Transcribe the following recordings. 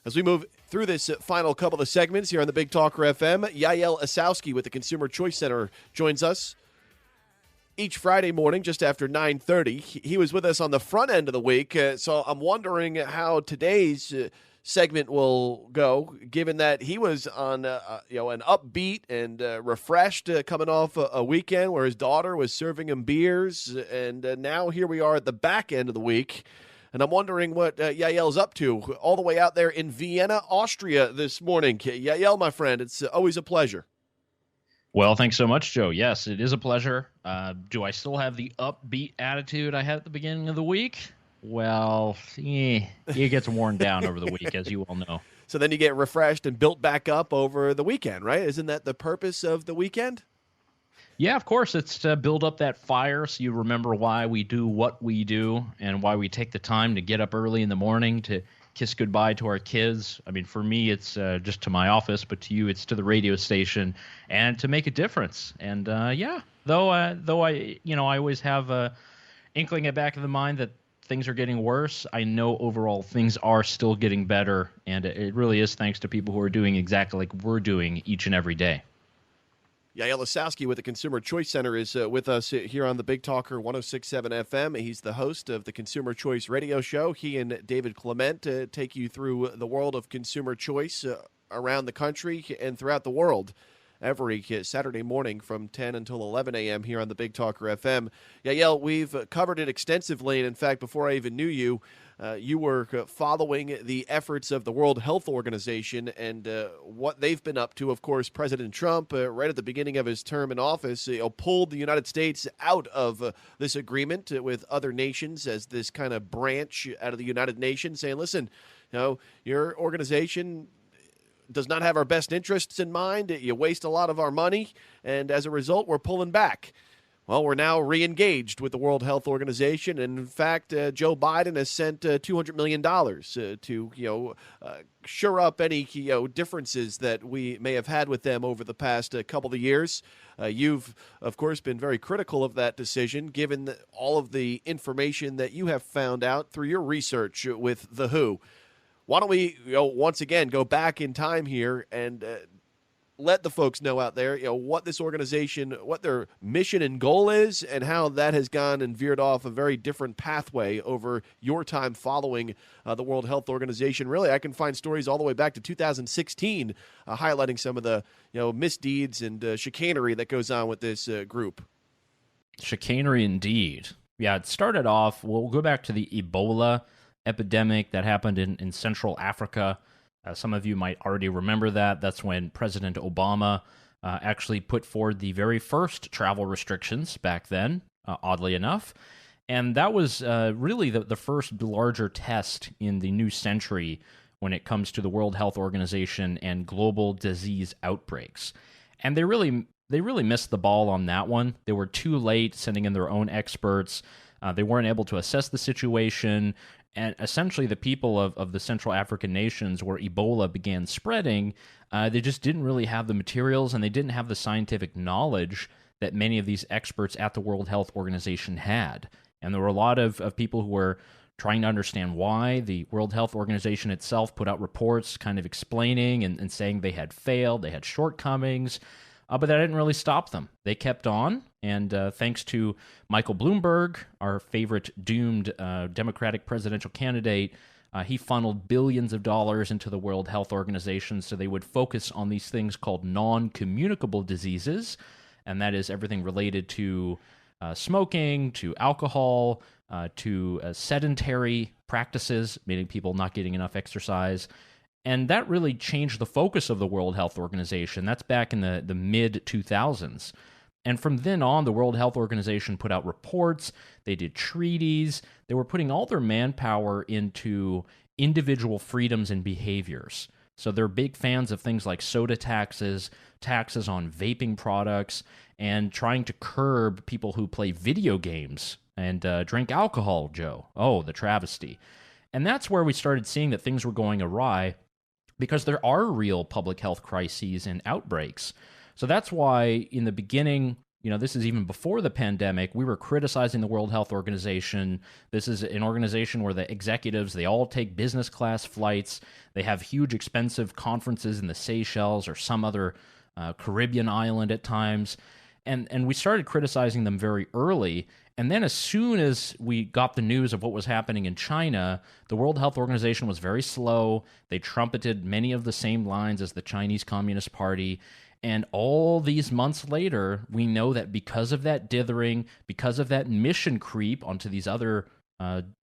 As we move through this final couple of segments here on the Big Talker FM, Yaël Ossowski with the Consumer Choice Center joins us each Friday morning just after 9:30. He was with us on the front end of the week, so I'm wondering how today's segment will go, given that he was on an upbeat and refreshed coming off a weekend where his daughter was serving him beers, and now here we are at the back end of the week. And I'm wondering what Yaël's up to all the way out there in Vienna, Austria this morning. Yaël, my friend, it's always a pleasure. Well, thanks so much, Joe. Yes, it is a pleasure. Do I still have the upbeat attitude I had at the beginning of the week? Well, it gets worn down over the week, as you all know. So then you get refreshed and built back up over the weekend, right? Isn't that the purpose of the weekend? Yeah, of course. It's to build up that fire so you remember why we do what we do and why we take the time to get up early in the morning to kiss goodbye to our kids. I mean, for me, it's just to my office, but to you, it's to the radio station and to make a difference. And though I always have a inkling at the back of the mind that things are getting worse, I know overall things are still getting better. And it really is thanks to people who are doing exactly like we're doing each and every day. Yaël Ossowski with the Consumer Choice Center is with us here on the Big Talker 106.7 FM. He's the host of the Consumer Choice radio show. He and David Clement take you through the world of consumer choice around the country and throughout the world every Saturday morning from 10 until 11 a.m. here on the Big Talker FM. Yaël, we've covered it extensively, and in fact, before I even knew you, you were following the efforts of the World Health Organization and what they've been up to. Of course, President Trump, right at the beginning of his term in office, pulled the United States out of this agreement with other nations as this kind of branch out of the United Nations, saying, listen, your organization does not have our best interests in mind. You waste a lot of our money, and as a result, we're pulling back. Well, we're now re-engaged with the World Health Organization, and in fact, Joe Biden has sent $200 million to shore up any differences that we may have had with them over the past couple of years. You've, of course, been very critical of that decision, given all of the information that you have found out through your research with the WHO. Why don't we, once again, go back in time here and let the folks know out there, what this organization, what their mission and goal is, and how that has gone and veered off a very different pathway over your time following the World Health Organization. Really, I can find stories all the way back to 2016 highlighting some of the misdeeds and chicanery that goes on with this group. Chicanery indeed. Yeah, it started off, we'll go back to the Ebola epidemic that happened in Central Africa. Some of you might already remember that. That's when President Obama actually put forward the very first travel restrictions back then, oddly enough. And that was really the first larger test in the new century when it comes to the World Health Organization and global disease outbreaks. And they really missed the ball on that one. They were too late sending in their own experts. They weren't able to assess the situation. And essentially the people of the Central African nations where Ebola began spreading, they just didn't really have the materials and they didn't have the scientific knowledge that many of these experts at the World Health Organization had. And there were a lot of people who were trying to understand why. The World Health Organization itself put out reports kind of explaining and saying they had failed, they had shortcomings, but that didn't really stop them. They kept on. And thanks to Michael Bloomberg, our favorite doomed Democratic presidential candidate, he funneled billions of dollars into the World Health Organization so they would focus on these things called non-communicable diseases, and that is everything related to smoking, to alcohol, to sedentary practices, meaning people not getting enough exercise. And that really changed the focus of the World Health Organization. That's back in the mid-2000s. And from then on, the World Health Organization put out reports, they did treaties, they were putting all their manpower into individual freedoms and behaviors. So they're big fans of things like soda taxes, taxes on vaping products, and trying to curb people who play video games and drink alcohol, Joe. Oh, the travesty. And that's where we started seeing that things were going awry because there are real public health crises and outbreaks. So that's why in the beginning, this is even before the pandemic. We were criticizing the World Health Organization. This is an organization where the executives, they all take business class flights. They have huge expensive conferences in the Seychelles or some other Caribbean island at times. And we started criticizing them very early. And then as soon as we got the news of what was happening in China, the World Health Organization was very slow. They trumpeted many of the same lines as the Chinese Communist Party. And all these months later, we know that because of that dithering, because of that mission creep onto these other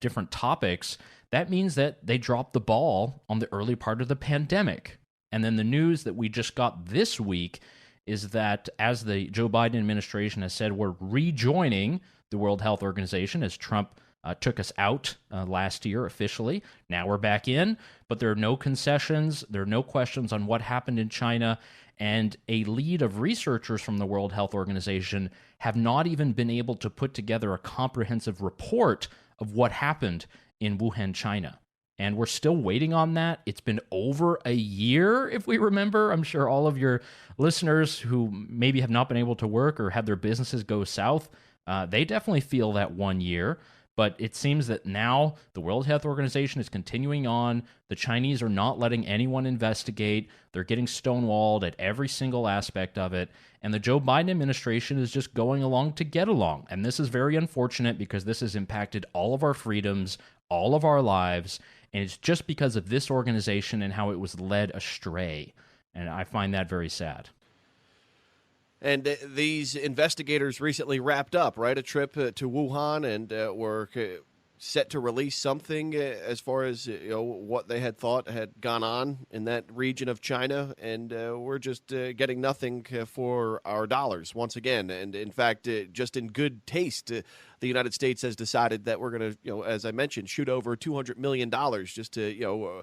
different topics, that means that they dropped the ball on the early part of the pandemic. And then the news that we just got this week is that, as the Joe Biden administration has said, we're rejoining the World Health Organization as Trump took us out last year officially. Now we're back in, but there are no concessions. There are no questions on what happened in China. And a lead of researchers from the World Health Organization have not even been able to put together a comprehensive report of what happened in Wuhan, China. And we're still waiting on that. It's been over a year, if we remember. I'm sure all of your listeners who maybe have not been able to work or had their businesses go south, they definitely feel that 1 year. But it seems that now the World Health Organization is continuing on. The Chinese are not letting anyone investigate. They're getting stonewalled at every single aspect of it. And the Joe Biden administration is just going along to get along. And this is very unfortunate because this has impacted all of our freedoms, all of our lives. And it's just because of this organization and how it was led astray. And I find that very sad. And these investigators recently wrapped up, right? A trip to Wuhan, and were set to release something as far as what they had thought had gone on in that region of China. And we're just getting nothing for our dollars once again. And in fact, just in good taste, the United States has decided that we're going to, as I mentioned, shoot over $200 million just to,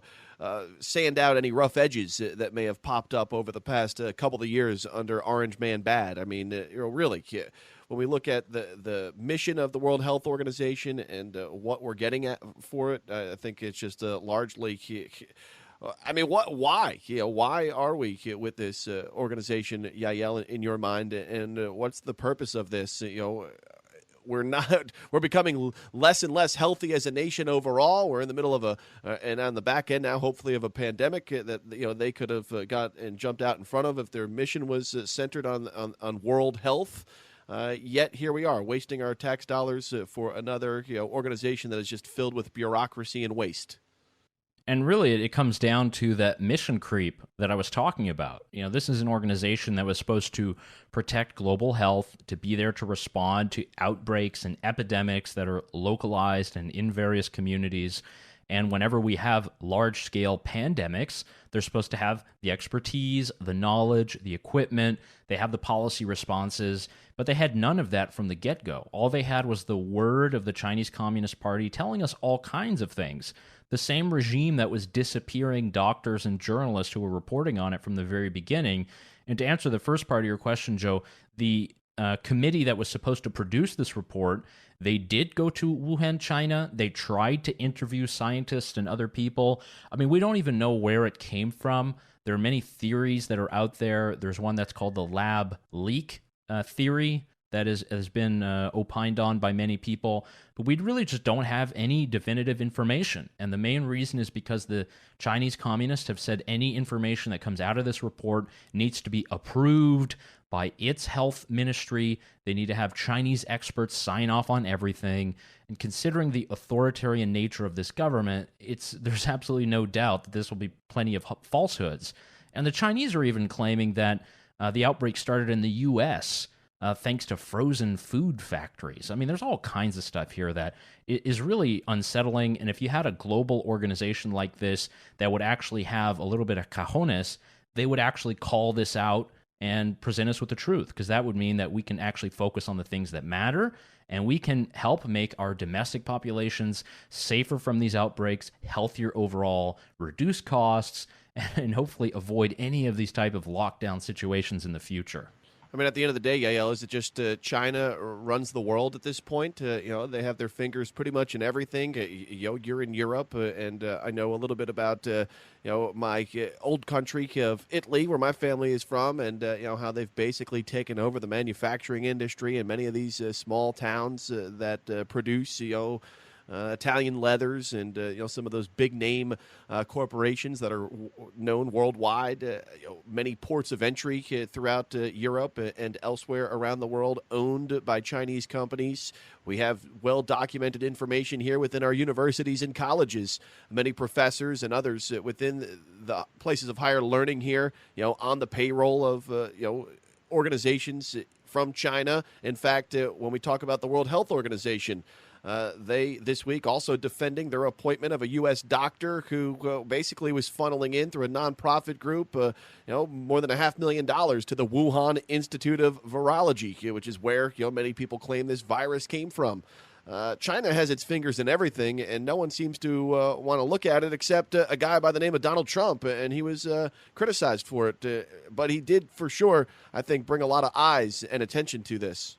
sand out any rough edges that may have popped up over the past couple of years under Orange Man Bad. I mean, really, when we look at the mission of the World Health Organization and what we're getting at for it, I think it's just largely. I mean, why? Why are we with this organization, Yaël, in your mind, and what's the purpose of this? We're becoming less and less healthy as a nation overall. We're in the middle of and on the back end now, hopefully, of a pandemic that they could have got and jumped out in front of if their mission was centered on world health. Yet here we are, wasting our tax dollars for another organization that is just filled with bureaucracy and waste. And really, it comes down to that mission creep that I was talking about. This is an organization that was supposed to protect global health, to be there to respond to outbreaks and epidemics that are localized and in various communities. And whenever we have large-scale pandemics, they're supposed to have the expertise, the knowledge, the equipment. They have the policy responses, but they had none of that from the get-go. All they had was the word of the Chinese Communist Party telling us all kinds of things. The same regime that was disappearing doctors and journalists who were reporting on it from the very beginning. And to answer the first part of your question, Joe, the committee that was supposed to produce this report, they did go to Wuhan, China. They tried to interview scientists and other people. I mean, we don't even know where it came from. There are many theories that are out there. There's one that's called the lab leak theory that has been opined on by many people. But we really just don't have any definitive information. And the main reason is because the Chinese communists have said any information that comes out of this report needs to be approved by its health ministry. They need to have Chinese experts sign off on everything. And considering the authoritarian nature of this government, there's absolutely no doubt that this will be plenty of falsehoods. And the Chinese are even claiming that the outbreak started in the U.S., thanks to frozen food factories. I mean, there's all kinds of stuff here that is really unsettling. And if you had a global organization like this that would actually have a little bit of cojones, they would actually call this out and present us with the truth, because that would mean that we can actually focus on the things that matter, and we can help make our domestic populations safer from these outbreaks, healthier overall, reduce costs, and hopefully avoid any of these type of lockdown situations in the future. I mean, at the end of the day, Yael, is it just China runs the world at this point? They have their fingers pretty much in everything. You're in Europe, and I know a little bit about my old country of Italy, where my family is from, and how they've basically taken over the manufacturing industry in many of these small towns that produce Italian leathers and some of those big name corporations that are known worldwide. Many ports of entry throughout Europe and elsewhere around the world owned by Chinese companies. We have well documented information here within our universities and colleges. Many professors and others within the places of higher learning here, on the payroll of organizations from China. In fact, when we talk about the World Health Organization, they this week also defending their appointment of a U.S. doctor who basically was funneling in through a nonprofit group, more than $500,000 to the Wuhan Institute of Virology, which is where many people claim this virus came from. China has its fingers in everything, and no one seems to want to look at it except a guy by the name of Donald Trump, and he was criticized for it. But he did, for sure, I think, bring a lot of eyes and attention to this.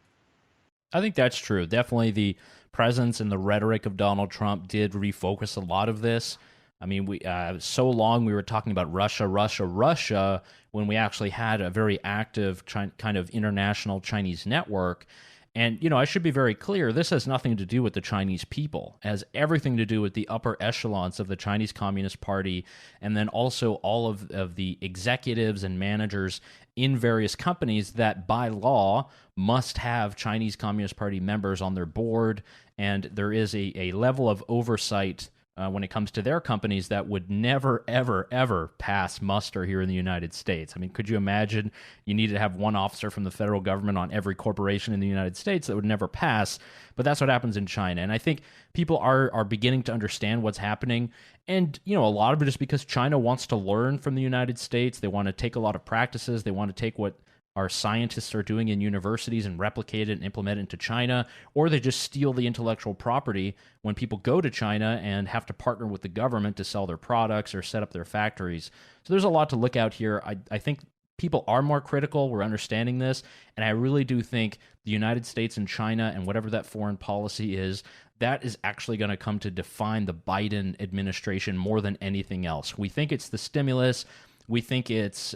I think that's true. Definitely the presence and the rhetoric of Donald Trump did refocus a lot of this. I mean, we so long we were talking about Russia, Russia, Russia, when we actually had a very active kind of international Chinese network. And, I should be very clear, this has nothing to do with the Chinese people. It has everything to do with the upper echelons of the Chinese Communist Party, and then also all of the executives and managers in various companies that, by law, must have Chinese Communist Party members on their board. And there is a level of oversight when it comes to their companies that would never, ever, ever pass muster here in the United States. I mean, could you imagine you needed to have one officer from the federal government on every corporation in the United States? That would never pass. But that's what happens in China. And I think people are beginning to understand what's happening. And, a lot of it is because China wants to learn from the United States. They want to take a lot of practices. They want to take what our scientists are doing in universities and replicate it and implement it into China, or they just steal the intellectual property when people go to China and have to partner with the government to sell their products or set up their factories. So there's a lot to look out here. I think people are more critical. We're understanding this. And I really do think the United States and China and whatever that foreign policy is, that is actually going to come to define the Biden administration more than anything else. We think it's the stimulus. We think it's,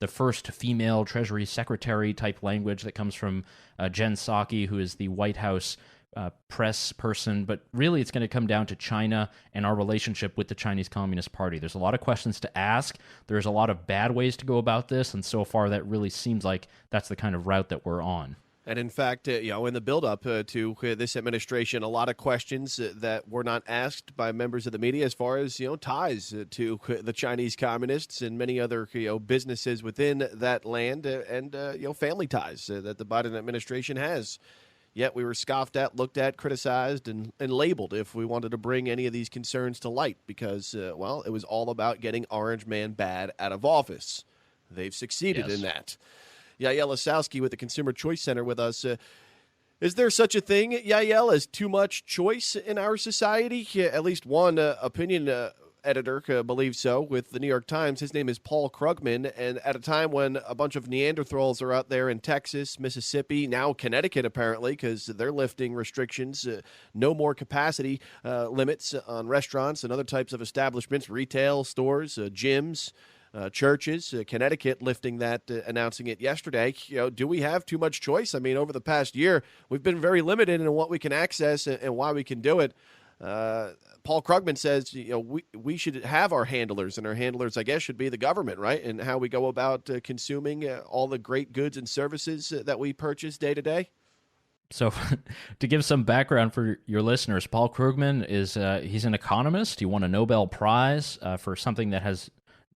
the first female Treasury Secretary type language that comes from Jen Psaki, who is the White House press person. But really, it's going to come down to China and our relationship with the Chinese Communist Party. There's a lot of questions to ask. There's a lot of bad ways to go about this. And so far, that really seems like that's the kind of route that we're on. And in fact, in the build-up to this administration, a lot of questions that were not asked by members of the media as far as ties to the Chinese communists and many other businesses within that land and family ties that the Biden administration has. Yet we were scoffed at, looked at, criticized, and labeled if we wanted to bring any of these concerns to light because, it was all about getting Orange Man bad out of office. They've succeeded in that. Yaël Ossowski with the Consumer Choice Center with us. Is there such a thing, Yaël, as too much choice in our society? At least one opinion editor believes so with the New York Times. His name is Paul Krugman, and at a time when a bunch of Neanderthals are out there in Texas, Mississippi, now Connecticut apparently, because they're lifting restrictions, no more capacity limits on restaurants and other types of establishments, retail stores, gyms, churches, Connecticut lifting that, announcing it yesterday. Do we have too much choice? I mean, over the past year, we've been very limited in what we can access and why we can do it. Paul Krugman says, we should have our handlers, and our handlers, I guess, should be the government, right? And how we go about consuming all the great goods and services that we purchase day to day. So to give some background for your listeners, Paul Krugman is he's an economist. He won a Nobel Prize for something that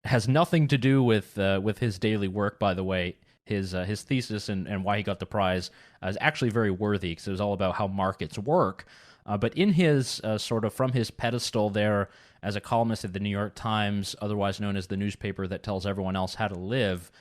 has nothing to do with his daily work, by the way. His thesis and why he got the prize is actually very worthy because it was all about how markets work. But in his sort of from his pedestal there as a columnist at the New York Times, otherwise known as the newspaper that tells everyone else how to live,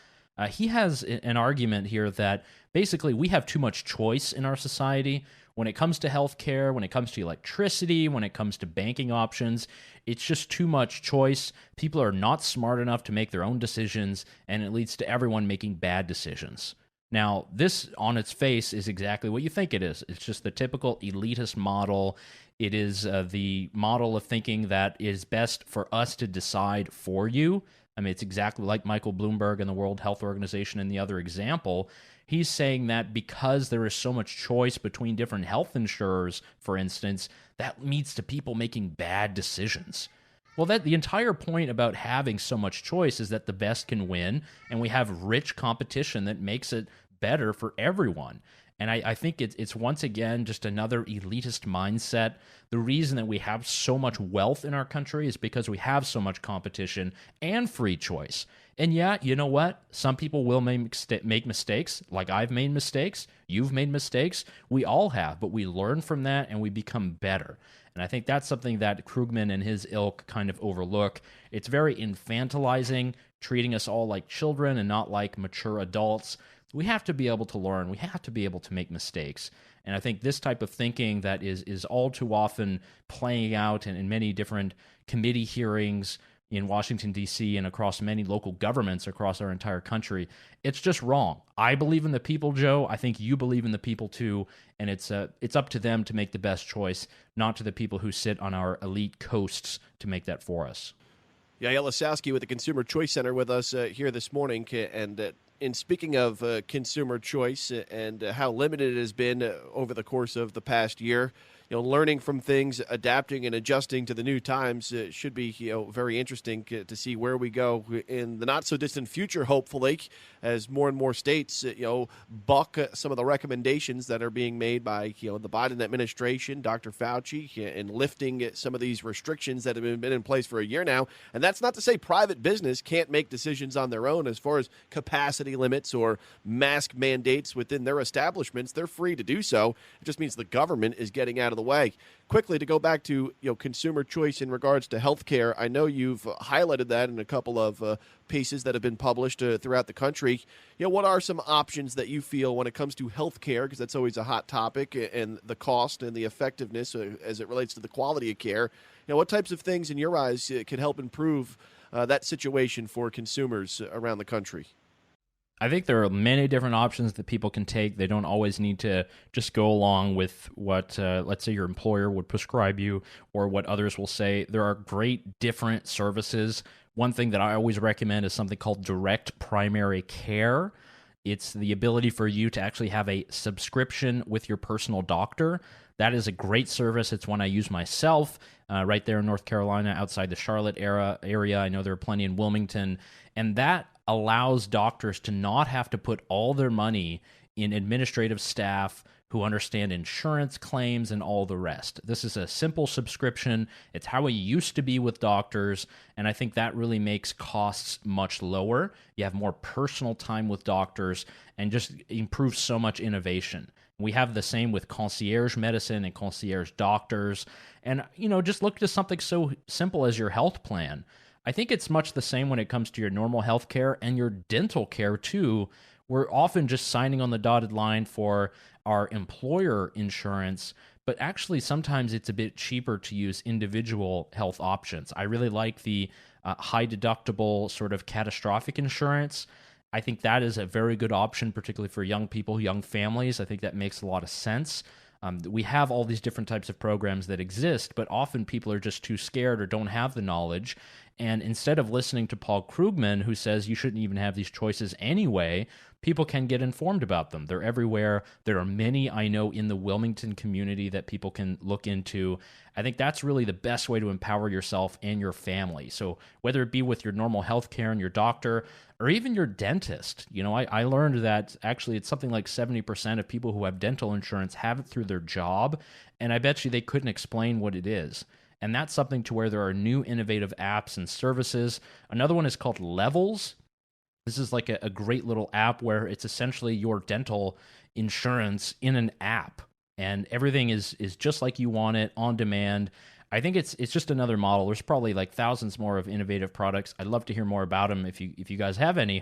He has an argument here that basically we have too much choice in our society when it comes to healthcare, when it comes to electricity, when it comes to banking options. It's just too much choice. People are not smart enough to make their own decisions, and it leads to everyone making bad decisions. Now, this on its face is exactly what you think it is. It's just the typical elitist model. It is the model of thinking that is best for us to decide for you. I mean, it's exactly like Michael Bloomberg and the World Health Organization in the other example. He's saying that because there is so much choice between different health insurers, for instance, that leads to people making bad decisions. Well, that the entire point about having so much choice is that the best can win, and we have rich competition that makes it better for everyone. And I think it's once again just another elitist mindset. The reason that we have so much wealth in our country is because we have so much competition and free choice. And yeah, you know what? Some people will make mistakes, like I've made mistakes. You've made mistakes. We all have, but we learn from that and we become better. And I think that's something that Krugman and his ilk kind of overlook. It's very infantilizing, treating us all like children and not like mature adults. We have to be able to learn. We have to be able to make mistakes. And I think this type of thinking that is all too often playing out in many different committee hearings in Washington, D.C., and across many local governments across our entire country, it's just wrong. I believe in the people, Joe. I think you believe in the people, too. And it's up to them to make the best choice, not to the people who sit on our elite coasts to make that for us. Yaël Ossowski with the Consumer Choice Center with us here this morning. And in speaking of consumer choice and how limited it has been over the course of the past year, learning from things, adapting and adjusting to the new times should be very interesting to see where we go in the not so distant future, hopefully, as more and more states buck some of the recommendations that are being made by the Biden administration, Dr. Fauci, and lifting some of these restrictions that have been in place for a year now. And that's not to say private business can't make decisions on their own as far as capacity limits or mask mandates within their establishments. They're free to do so. It just means the government is getting out of the way. Quickly, to go back to consumer choice in regards to healthcare, I know you've highlighted that in a couple of pieces that have been published throughout the country. What are some options that you feel when it comes to healthcare, because that's always a hot topic, and the cost and the effectiveness as it relates to the quality of care? What types of things in your eyes could help improve that situation for consumers around the country? I think there are many different options that people can take. They don't always need to just go along with what, let's say, your employer would prescribe you or what others will say. There are great different services. One thing that I always recommend is something called direct primary care. It's the ability for you to actually have a subscription with your personal doctor. That is a great service. It's one I use myself right there in North Carolina outside the Charlotte area. I know there are plenty in Wilmington. And that allows doctors to not have to put all their money in administrative staff who understand insurance claims and all the rest. This is a simple subscription. It's how it used to be with doctors, and I think that really makes costs much lower. You have more personal time with doctors and just improves so much innovation. We have the same with concierge medicine and concierge doctors. And, just look to something so simple as your health plan. I think it's much the same when it comes to your normal health care and your dental care, too. We're often just signing on the dotted line for our employer insurance, but actually sometimes it's a bit cheaper to use individual health options. I really like the high deductible sort of catastrophic insurance. I think that is a very good option, particularly for young people, young families. I think that makes a lot of sense. We have all these different types of programs that exist, but often people are just too scared or don't have the knowledge. And instead of listening to Paul Krugman, who says you shouldn't even have these choices anyway, people can get informed about them. They're everywhere. There are many I know in the Wilmington community that people can look into. I think that's really the best way to empower yourself and your family. So whether it be with your normal health care and your doctor, or even your dentist. I learned that actually it's something like 70% of people who have dental insurance have it through their job, and I bet you they couldn't explain what it is. And that's something to where there are new innovative apps and services. Another one is called Levels. This is like a great little app where it's essentially your dental insurance in an app. And everything is just like you want it, on demand. I think it's just another model. There's probably like thousands more of innovative products. I'd love to hear more about them if you guys have any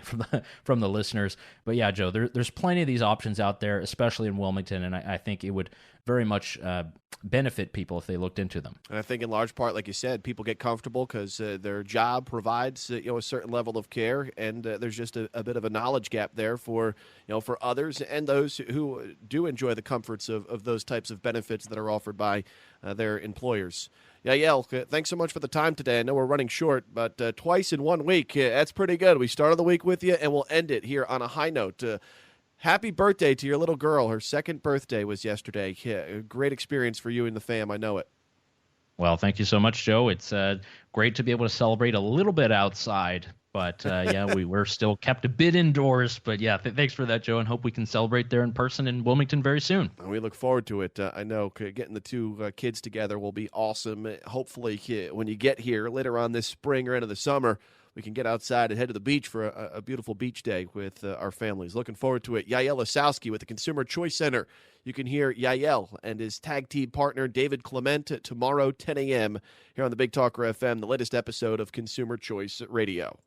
from the listeners. But yeah, Joe, there's plenty of these options out there, especially in Wilmington, and I think it would very much benefit people if they looked into them. And I think in large part, like you said, people get comfortable because their job provides a certain level of care, and there's just a bit of a knowledge gap there for for others and those who do enjoy the comforts of those types of benefits that are offered by their employers. Yaël, thanks so much for the time today. I know we're running short, but twice in 1 week, that's pretty good. We started the week with you, and we'll end it here on a high note. Happy birthday to your little girl. Her second birthday was yesterday. Yeah, a great experience for you and the fam. I know it. Well, thank you so much, Joe. It's great to be able to celebrate a little bit outside. But, yeah, we're still kept a bit indoors. But, yeah, thanks for that, Joe, and hope we can celebrate there in person in Wilmington very soon. We look forward to it. I know getting the two kids together will be awesome. Hopefully, when you get here later on this spring or into the summer, we can get outside and head to the beach for a beautiful beach day with our families. Looking forward to it. Yaël Ossowski with the Consumer Choice Center. You can hear Yaël and his tag team partner, David Clement, tomorrow, 10 a.m. here on the Big Talker FM, the latest episode of Consumer Choice Radio.